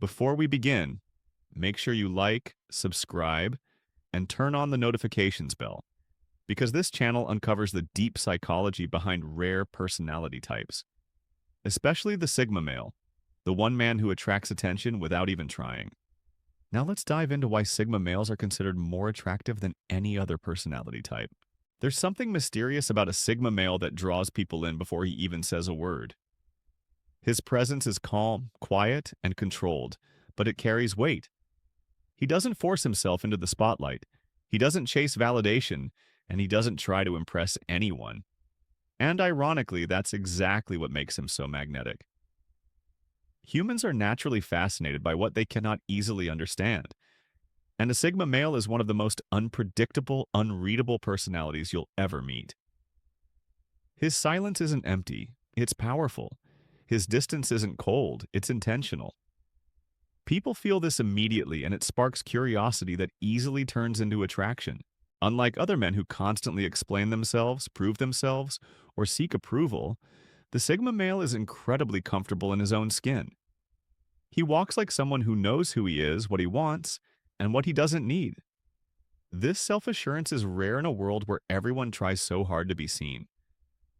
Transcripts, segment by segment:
Before we begin, make sure you like, subscribe, and turn on the notifications bell, because this channel uncovers the deep psychology behind rare personality types, especially the Sigma male, the one man who attracts attention without even trying. Now let's dive into why Sigma males are considered more attractive than any other personality type. There's something mysterious about a Sigma male that draws people in before he even says a word. His presence is calm, quiet, and controlled, but it carries weight. He doesn't force himself into the spotlight. He doesn't chase validation, and he doesn't try to impress anyone. And ironically, that's exactly what makes him so magnetic. Humans are naturally fascinated by what they cannot easily understand, and a Sigma male is one of the most unpredictable, unreadable personalities you'll ever meet. His silence isn't empty, it's powerful. His distance isn't cold, it's intentional. People feel this immediately, and it sparks curiosity that easily turns into attraction. Unlike other men who constantly explain themselves, prove themselves, or seek approval, the Sigma male is incredibly comfortable in his own skin. He walks like someone who knows who he is, what he wants, and what he doesn't need. This self-assurance is rare in a world where everyone tries so hard to be seen.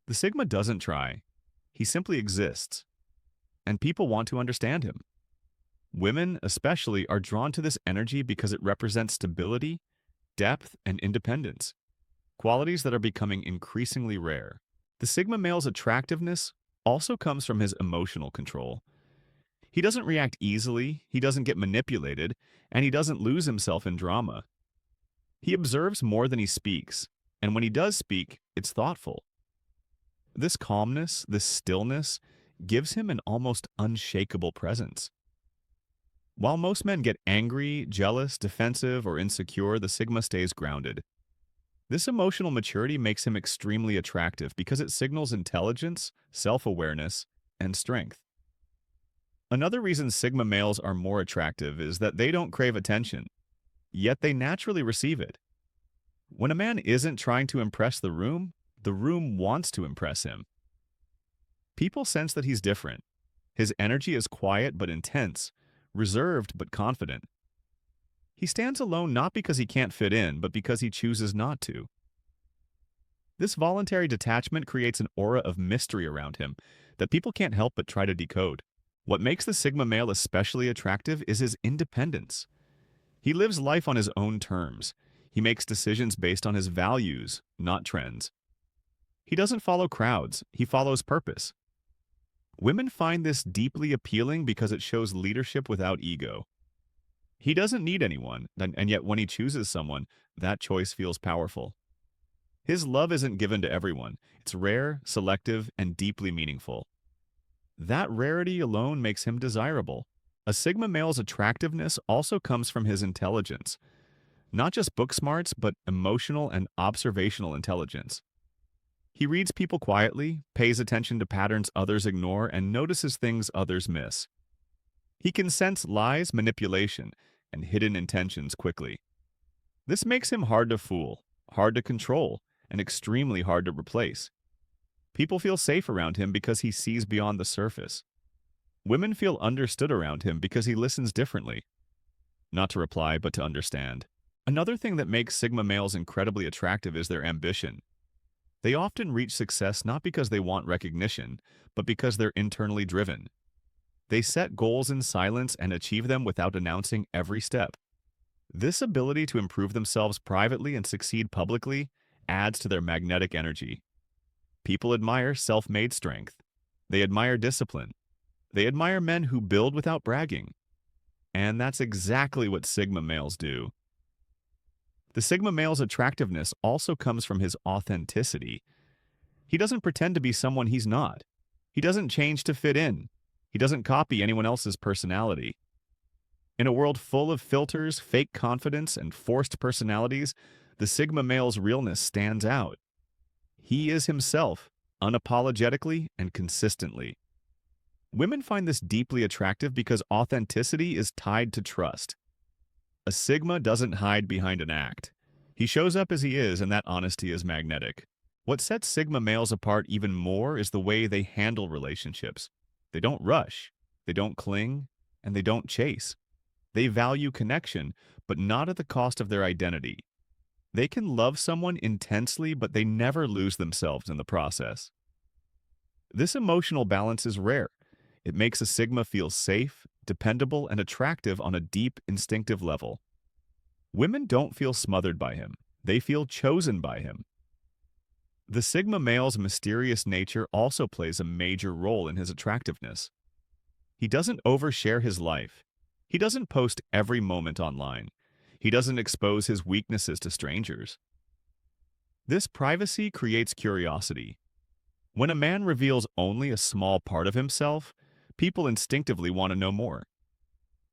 The Sigma doesn't try. He simply exists, and people want to understand him. Women, especially, are drawn to this energy because it represents stability, depth, and independence, qualities that are becoming increasingly rare. The Sigma male's attractiveness also comes from his emotional control. He doesn't react easily, he doesn't get manipulated, and he doesn't lose himself in drama. He observes more than he speaks, and when he does speak, it's thoughtful. This calmness, this stillness, gives him an almost unshakable presence. While most men get angry, jealous, defensive, or insecure, the Sigma stays grounded. This emotional maturity makes him extremely attractive because it signals intelligence, self-awareness, and strength. Another reason Sigma males are more attractive is that they don't crave attention, yet they naturally receive it. When a man isn't trying to impress the room wants to impress him. People sense that he's different. His energy is quiet but intense, reserved but confident. He stands alone not because he can't fit in, but because he chooses not to. This voluntary detachment creates an aura of mystery around him that people can't help but try to decode. What makes the Sigma male especially attractive is his independence. He lives life on his own terms. He makes decisions based on his values, not trends. He doesn't follow crowds, he follows purpose. Women find this deeply appealing because it shows leadership without ego. He doesn't need anyone, and yet when he chooses someone, that choice feels powerful. His love isn't given to everyone. It's rare, selective, and deeply meaningful. That rarity alone makes him desirable. A Sigma male's attractiveness also comes from his intelligence. Not just book smarts, but emotional and observational intelligence. He reads people quietly, pays attention to patterns others ignore, and notices things others miss. He can sense lies, manipulation, and hidden intentions quickly. This makes him hard to fool, hard to control, and extremely hard to replace. People feel safe around him because he sees beyond the surface. Women feel understood around him because he listens differently. Not to reply, but to understand. Another thing that makes Sigma males incredibly attractive is their ambition. They often reach success not because they want recognition, but because they're internally driven. They set goals in silence and achieve them without announcing every step. This ability to improve themselves privately and succeed publicly adds to their magnetic energy. People admire self-made strength. They admire discipline. They admire men who build without bragging. And that's exactly what Sigma males do. The Sigma male's attractiveness also comes from his authenticity. He doesn't pretend to be someone he's not. He doesn't change to fit in. He doesn't copy anyone else's personality. In a world full of filters, fake confidence, and forced personalities, the Sigma male's realness stands out. He is himself, unapologetically and consistently. Women find this deeply attractive because authenticity is tied to trust. A Sigma doesn't hide behind an act. He shows up as he is, and that honesty is magnetic. What sets Sigma males apart even more is the way they handle relationships. They don't rush. They don't cling. and they don't chase. They value connection, but not at the cost of their identity. They can love someone intensely, but they never lose themselves in the process. This emotional balance is rare. It makes a Sigma feel safe, dependable, and attractive on a deep, instinctive level. Women don't feel smothered by him. They feel chosen by him. The Sigma male's mysterious nature also plays a major role in his attractiveness. He doesn't overshare his life. He doesn't post every moment online. He doesn't expose his weaknesses to strangers. This privacy creates curiosity. When a man reveals only a small part of himself, people instinctively want to know more.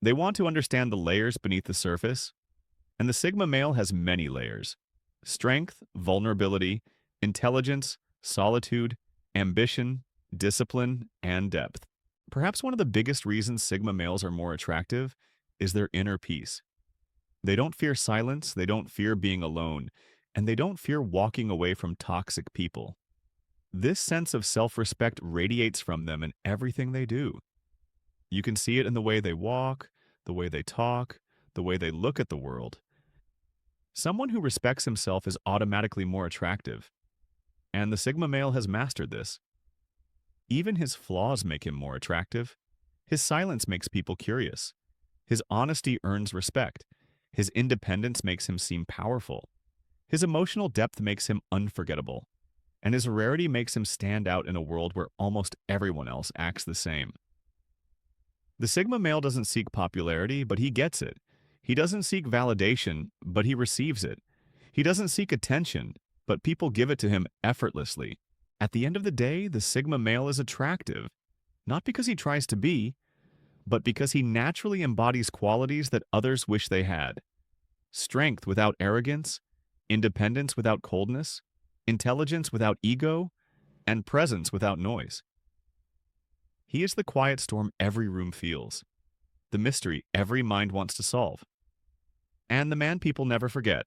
They want to understand the layers beneath the surface, and the Sigma male has many layers: strength, vulnerability, intelligence, solitude, ambition, discipline, and depth. Perhaps one of the biggest reasons Sigma males are more attractive is their inner peace. They don't fear silence, they don't fear being alone, and they don't fear walking away from toxic people. This sense of self-respect radiates from them in everything they do. You can see it in the way they walk, the way they talk, the way they look at the world. Someone who respects himself is automatically more attractive, and the Sigma male has mastered this. Even his flaws make him more attractive. His silence makes people curious. His honesty earns respect. His independence makes him seem powerful. His emotional depth makes him unforgettable. And his rarity makes him stand out in a world where almost everyone else acts the same. The Sigma male doesn't seek popularity, but he gets it. He doesn't seek validation, but he receives it. He doesn't seek attention, but people give it to him effortlessly. At the end of the day, the Sigma male is attractive, not because he tries to be, but because he naturally embodies qualities that others wish they had. Strength without arrogance, independence without coldness, intelligence without ego, and presence without noise. He is the quiet storm every room feels, the mystery every mind wants to solve, and the man people never forget.